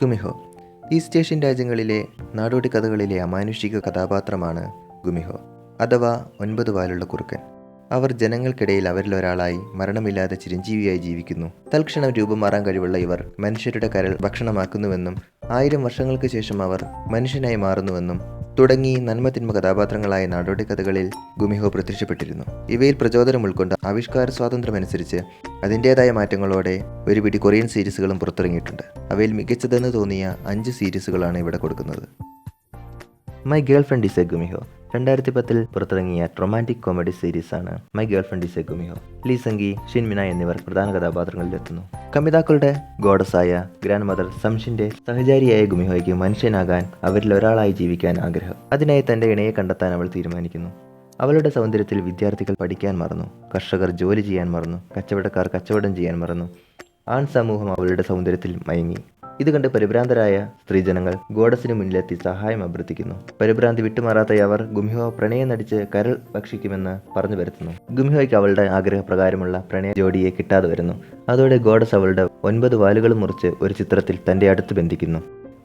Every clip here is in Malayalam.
ഗുമിഹോ ഈസ്റ്റ് ഏഷ്യൻ രാജ്യങ്ങളിലെ നാടോടി കഥകളിലെ അമാനുഷിക കഥാപാത്രമാണ് ഗുമിഹോ അഥവാ 9 വാലുള്ള കുറുക്കൻ. അവർ ജനങ്ങൾക്കിടയിൽ അവരിലൊരാളായി മരണമില്ലാതെ ചിരഞ്ജീവിയായി ജീവിക്കുന്നു. തൽക്ഷണം രൂപം മാറാൻ കഴിവുള്ള ഇവർ മനുഷ്യരുടെ കരൾ ഭക്ഷണമാക്കുന്നുവെന്നും 1000 വർഷങ്ങൾക്ക് ശേഷം അവർ മനുഷ്യനായി മാറുന്നുവെന്നും തുടങ്ങി നന്മതിന്മ കഥാപാത്രങ്ങളായ നാടോടി കഥകളിൽ ഗുമിഹോ പ്രത്യക്ഷപ്പെട്ടിരുന്നു. ഇവയിൽ പ്രചോദനം ഉൾക്കൊണ്ട് ആവിഷ്കാര സ്വാതന്ത്ര്യമനുസരിച്ച് അതിൻ്റെതായ മാറ്റങ്ങളോടെ ഒരു പിടി കൊറിയൻ സീരീസുകളും പുറത്തിറങ്ങിയിട്ടുണ്ട്. അവയിൽ മികച്ചതെന്ന് തോന്നിയ 5 സീരീസുകളാണ് ഇവിടെ കൊടുക്കുന്നത്. My girlfriend is a gumiho 2010 പുറത്തിറങ്ങിയ റൊമാൻറ്റിക് കോമഡി സീരീസാണ് my girlfriend is a gumiho. Lee Seunggi, Shin Mina എന്നിവർ പ്രധാന കഥാപാത്രങ്ങളിലെത്തുന്നു. കമിതാക്കളുടെ ഗോഡസായ ഗ്രാൻഡ് മദർ സംഷിന്റെ സഹചാരിയായ ഗുമിഹോയ്ക്ക് മനുഷ്യനാകാൻ അവരിൽ ഒരാളായി ജീവിക്കാൻ ആഗ്രഹം. അതിനായി തന്റെ ഇണയെ കണ്ടെത്താൻ അവൾ തീരുമാനിക്കുന്നു. അവളുടെ സൗന്ദര്യത്തിൽ വിദ്യാർത്ഥികൾ പഠിക്കാൻ മറന്നു, കർഷകർ ജോലി ചെയ്യാൻ മറന്നു, കച്ചവടക്കാർ കച്ചവടം ചെയ്യാൻ മറന്നു. ആൺ സമൂഹം അവളുടെ സൗന്ദര്യത്തിൽ മയങ്ങി. ഇത് കണ്ട് പരിഭ്രാന്തരായ സ്ത്രീജനങ്ങൾ ഗോഡസിന് മുന്നിലെത്തി സഹായം അഭ്യർത്ഥിക്കുന്നു. പരിഭ്രാന്തി വിട്ടുമാറാത്ത അവർ ഗുമിഹോ പ്രണയം നടിച്ച് കരൾ ഭക്ഷിക്കുമെന്ന് പറഞ്ഞു വരുത്തുന്നു. ഗുമിഹോയ്ക്ക് അവളുടെ ആഗ്രഹപ്രകാരമുള്ള പ്രണയ ജോഡിയെ കിട്ടാതെ വരുന്നു. അതോടെ ഗോഡസ് അവളുടെ 9 വാലുകളും മുറിച്ച് ഒരു ചിത്രത്തിൽ തന്റെ അടുത്ത് ബന്ധിക്കുന്നു.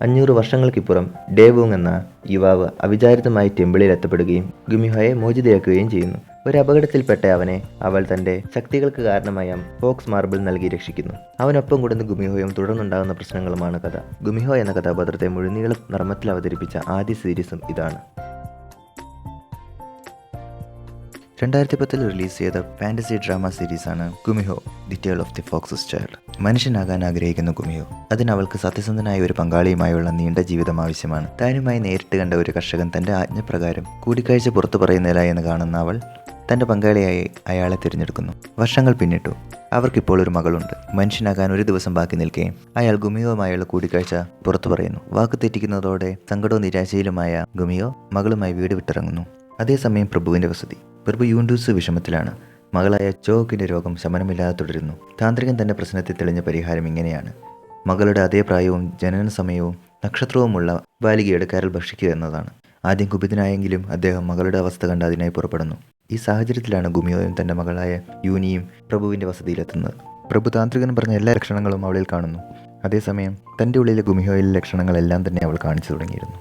500 വർഷങ്ങൾക്കിപ്പുറം ഡേവൂങ് എന്ന യുവാവ് അവിചാരിതമായി ടെമ്പിളിൽ എത്തപ്പെടുകയും ഗുമിഹോയെ മോചിതയാക്കുകയും ചെയ്യുന്നു. ഒരു അപകടത്തിൽപ്പെട്ട അവനെ അവൾ തന്റെ ശക്തികൾക്ക് കാരണമായ ഫോക്സ് മാർബിൾ നൽകി രക്ഷിക്കുന്നു. അവനൊപ്പം കൂടുന്ന ഗുമിഹോയും തുടർന്നുണ്ടാകുന്ന പ്രശ്നങ്ങളുമാണ് കഥ. ഗുമിഹോ എന്ന കഥാപാത്രത്തെ മുഴുനീള നർമ്മത്തിൽ അവതരിപ്പിച്ച ആദ്യ സീരീസും ഇതാണ്. 2010 റിലീസ് ചെയ്ത ഫാന്റസി ഡ്രാമ സീരീസാണ് gumiho the tale of the fox's child. മനുഷ്യനാകാൻ ആഗ്രഹിക്കുന്ന ഗുമിഹോ അതിന് അവൾക്ക് സത്യസന്ധനായ ഒരു പങ്കാളിയുമായുള്ള നീണ്ട ജീവിതം ആവശ്യമാണ്. താനുമായി നേരിട്ട് കണ്ട ഒരു കർഷകൻ തന്റെ ആജ്ഞപ്രകാരം കൂടിക്കാഴ്ച പുറത്തു പറയുന്നില്ല എന്ന് കാണുന്ന അവൾ തന്റെ പങ്കാളിയായി അയാളെ തിരഞ്ഞെടുക്കുന്നു. വർഷങ്ങൾ പിന്നിട്ടു. അവർക്കിപ്പോൾ ഒരു മകളുണ്ട്. മനുഷ്യനാകാൻ ഒരു ദിവസം ബാക്കി നിൽക്കുകയും അയാൾ ഗുമിയോയുമായുള്ള കൂടിക്കാഴ്ച പുറത്തു പറയുന്നു. വാക്ക് തെറ്റിക്കുന്നതോടെ സങ്കടവും നിരാശയിലുമായ ഗുമിയോ മകളുമായി വീട് വിട്ടിറങ്ങുന്നു. അതേസമയം പ്രഭുവിന്റെ വസതി. പ്രഭു യൂണ്ടൂസ് വിഷമത്തിലാണ്. മകളായ ചോക്കിന്റെ രോഗം ശമനമില്ലാതെ തുടരുന്നു. താന്ത്രികൻ തന്റെ പ്രശ്നത്തിൽ തെളിഞ്ഞ പരിഹാരം ഇങ്ങനെയാണ്: മകളുടെ അതേ പ്രായവും ജനന സമയവും നക്ഷത്രവുമുള്ള ബാലികയുടെ കരൾ ഭക്ഷിക്കുക എന്നതാണ്. ആദ്യം കുപിതനായെങ്കിലും അദ്ദേഹം മകളുടെ അവസ്ഥ കണ്ട് അതിനായി പുറപ്പെടുന്നു. ഈ സാഹചര്യത്തിലാണ് ഗുമിയോയും തന്റെ മകളായ യൂനിയും പ്രഭുവിന്റെ വസതിയിലെത്തുന്നത്. പ്രഭു താന്ത്രികൻ പറഞ്ഞ എല്ലാ ലക്ഷണങ്ങളും അവളിൽ കാണുന്നു. അതേസമയം തന്റെ ഉള്ളിലെ ഗുമിയോയിലെ ലക്ഷണങ്ങളെല്ലാം തന്നെ അവൾ കാണിച്ചു തുടങ്ങിയിരുന്നു.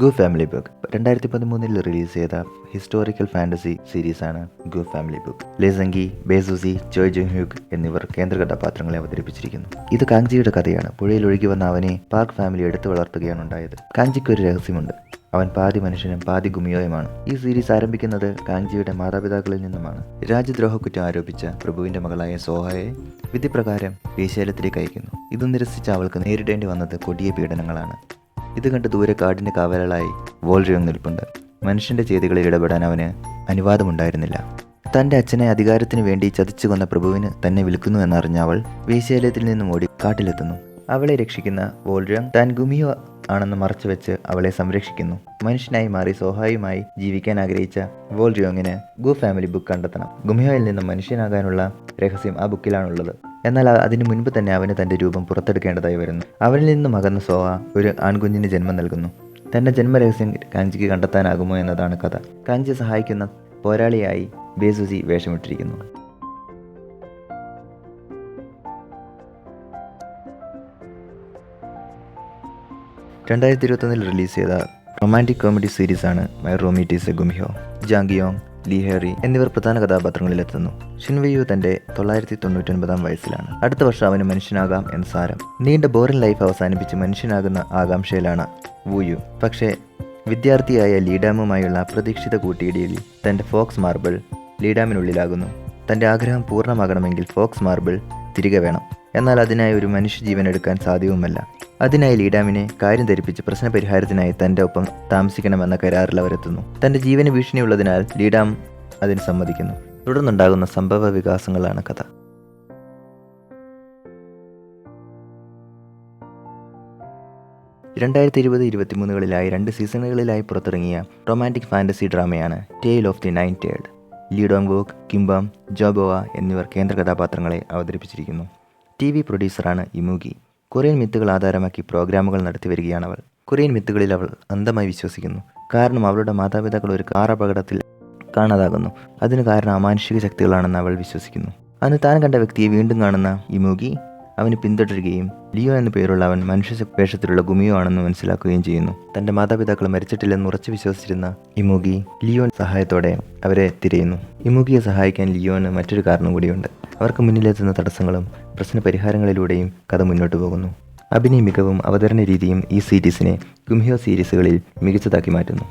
ഗു ഫാമിലി ബുക്ക് 2013 റിലീസ് ചെയ്ത ഹിസ്റ്റോറിക്കൽ ഫാന്റസി സീരീസാണ് ഗു ഫാമിലി ബുക്ക്. ലേസംഗി, ബേസൂസി, ചോയ് ജുങ് ഹ്യൂഗ് എന്നിവർ കേന്ദ്ര കഥാപാത്രങ്ങളെ അവതരിപ്പിച്ചിരിക്കുന്നു. ഇത് കാങ്ജിയുടെ കഥയാണ്. പുഴയിൽ ഒഴുകി വന്ന അവനെ പാർക്ക് ഫാമിലി എടുത്തു വളർത്തുകയാണ് ഉണ്ടായത്. കാങ്ജിക്ക് ഒരു രഹസ്യമുണ്ട്. അവൻ പാതി മനുഷ്യനും പാതി ഗുമിയോയുമാണ്. ഈ സീരീസ് ആരംഭിക്കുന്നത് കാങ്ജിയുടെ മാതാപിതാക്കളിൽ നിന്നുമാണ്. രാജ്യദ്രോഹക്കുറ്റം ആരോപിച്ച പ്രഭുവിന്റെ മകളായ സോഹയെ വിധിപ്രകാരം വേശ്യാലയത്തിലേക്ക് അയക്കുന്നു. ഇത് നിരസിച്ച അവൾക്ക് നേരിടേണ്ടി വന്നത് കൊടിയ പീഡനങ്ങളാണ്. ഇത് കണ്ട് ദൂരെ കാടിന്റെ കാവലാളായി വോൾറിയോങ് നിൽപ്പുണ്ട്. മനുഷ്യന്റെ ചെയ്തികളിൽ ഇടപെടാൻ അവന് അനുവാദമുണ്ടായിരുന്നില്ല. തന്റെ അച്ഛനെ അധികാരത്തിന് വേണ്ടി ചതിച്ചു കൊന്ന പ്രഭുവിന് തന്നെ വിൽക്കുന്നു എന്നറിഞ്ഞ അവൾ വേശ്യാലയത്തിൽ നിന്നും ഓടി കാട്ടിലെത്തുന്നു. അവളെ രക്ഷിക്കുന്ന വോൾറിയോങ് താൻ ഗുമിയോ ആണെന്ന് മറച്ചുവെച്ച് അവളെ സംരക്ഷിക്കുന്നു. മനുഷ്യനായി മാറി സോഹായുമായി ജീവിക്കാൻ ആഗ്രഹിച്ച വോൾറിയോങ്ങിന് ഗു ഫാമിലി ബുക്ക് കണ്ടെത്തണം. ഗുമിയോയിൽ നിന്നും മനുഷ്യനാകാനുള്ള രഹസ്യം ആ ബുക്കിലാണുള്ളത്. എന്നാൽ അതിനു മുൻപ് തന്നെ അവന് തന്റെ രൂപം പുറത്തെടുക്കേണ്ടതായി വരുന്നു. അവനിൽ നിന്നും അകന്ന സോഹ ഒരു ആൺകുഞ്ഞിന് ജന്മം നൽകുന്നു. തന്റെ ജന്മരഹസ്യം കാഞ്ചിക്ക് കണ്ടെത്താനാകുമോ എന്നതാണ് കഥ. കാഞ്ചിയെ സഹായിക്കുന്ന പോരാളിയായി ബേസൂസി വേഷമിട്ടിരിക്കുന്നു. റിലീസ് ചെയ്ത റൊമാൻറ്റിക് കോമഡി സീരീസാണ് my roommate is a gumiho. Jang Lee Hyeri എന്നിവർ പ്രധാന കഥാപാത്രങ്ങളിലെത്തുന്നു. ഷിൻവെയു തന്റെ 999 വയസ്സിലാണ്. അടുത്ത വർഷം അവന് മനുഷ്യനാകാം എന്ന് സാരം. നീണ്ട ബോറിംഗ് ലൈഫ് അവസാനിപ്പിച്ച് മനുഷ്യനാകുന്ന ആകാംക്ഷയിലാണ് വുയു. പക്ഷേ വിദ്യാർത്ഥിയായ ലീഡാമുമായുള്ള അപ്രതീക്ഷിത കൂട്ടിയിടിയിൽ തന്റെ ഫോക്സ് മാർബിൾ ലീഡാമിനുള്ളിലാകുന്നു. തന്റെ ആഗ്രഹം പൂർണ്ണമാകണമെങ്കിൽ ഫോക്സ് മാർബിൾ തിരികെ വേണം. എന്നാൽ അതിനായി ഒരു മനുഷ്യജീവൻ എടുക്കാൻ സാധ്യവുമല്ല. അതിനായി ലീഡാമിനെ കാര്യം ധരിപ്പിച്ച് പ്രശ്നപരിഹാരത്തിനായി തന്റെ ഒപ്പം താമസിക്കണമെന്ന കരാറിൽ അവരെത്തുന്നു. തന്റെ ജീവന് ഭീഷണിയുള്ളതിനാൽ ലീഡാം അതിന് സമ്മതിക്കുന്നു. തുടർന്നുണ്ടാകുന്ന സംഭവ വികാസങ്ങളാണ് കഥ. 2020-2023 2 സീസണുകളിലായി പുറത്തിറങ്ങിയ റൊമാൻറ്റിക് ഫാന്റസി ഡ്രാമയാണ് tale of the nine tailed. Lee Dong Wook, Kim Bum, Jo Boah എന്നിവർ കേന്ദ്ര കഥാപാത്രങ്ങളെ അവതരിപ്പിച്ചിരിക്കുന്നു. TV പ്രൊഡ്യൂസറാണ് ഇമുഗി. കൊറിയൻ മിത്തുകൾ ആധാരമാക്കി പ്രോഗ്രാമുകൾ നടത്തി വരികയാണവൾ. കൊറിയൻ മിത്തുകളിൽ അവൾ അന്ധമായി വിശ്വസിക്കുന്നു. കാരണം അവളുടെ മാതാപിതാക്കൾ ഒരു കാർ അപകടത്തിൽ കാണാതാകുന്നു. അതിന് കാരണം അമാനുഷിക ശക്തികളാണെന്ന് അവൾ വിശ്വസിക്കുന്നു. അന്ന് താൻ കണ്ട വ്യക്തിയെ വീണ്ടും കാണുന്ന ഇമുഗി അവന് പിന്തുടരുകയും ലിയോ എന്ന പേരുള്ള അവൻ മനുഷ്യ വേഷത്തിലുള്ള ഗുമിയോ ആണെന്ന് മനസ്സിലാക്കുകയും ചെയ്യുന്നു. തൻ്റെ മാതാപിതാക്കൾ മരിച്ചിട്ടില്ലെന്ന് ഉറച്ചു വിശ്വസിച്ചിരുന്ന ഇമുഗി ലിയോ സഹായത്തോടെ അവരെ തിരയുന്നു. ഇമുഗിയെ സഹായിക്കാൻ ലിയോന് മറ്റൊരു കാരണം കൂടിയുണ്ട്. അവർക്ക് മുന്നിലെത്തുന്ന തടസ്സങ്ങളും പ്രശ്ന പരിഹാരങ്ങളിലൂടെയും കഥ മുന്നോട്ട് പോകുന്നു. അഭിനയ മികവും അവതരണ രീതിയും ഈ സീരീസിനെ ഗുമിഹോ സീരീസുകളിൽ മികച്ചതാക്കി മാറ്റുന്നു.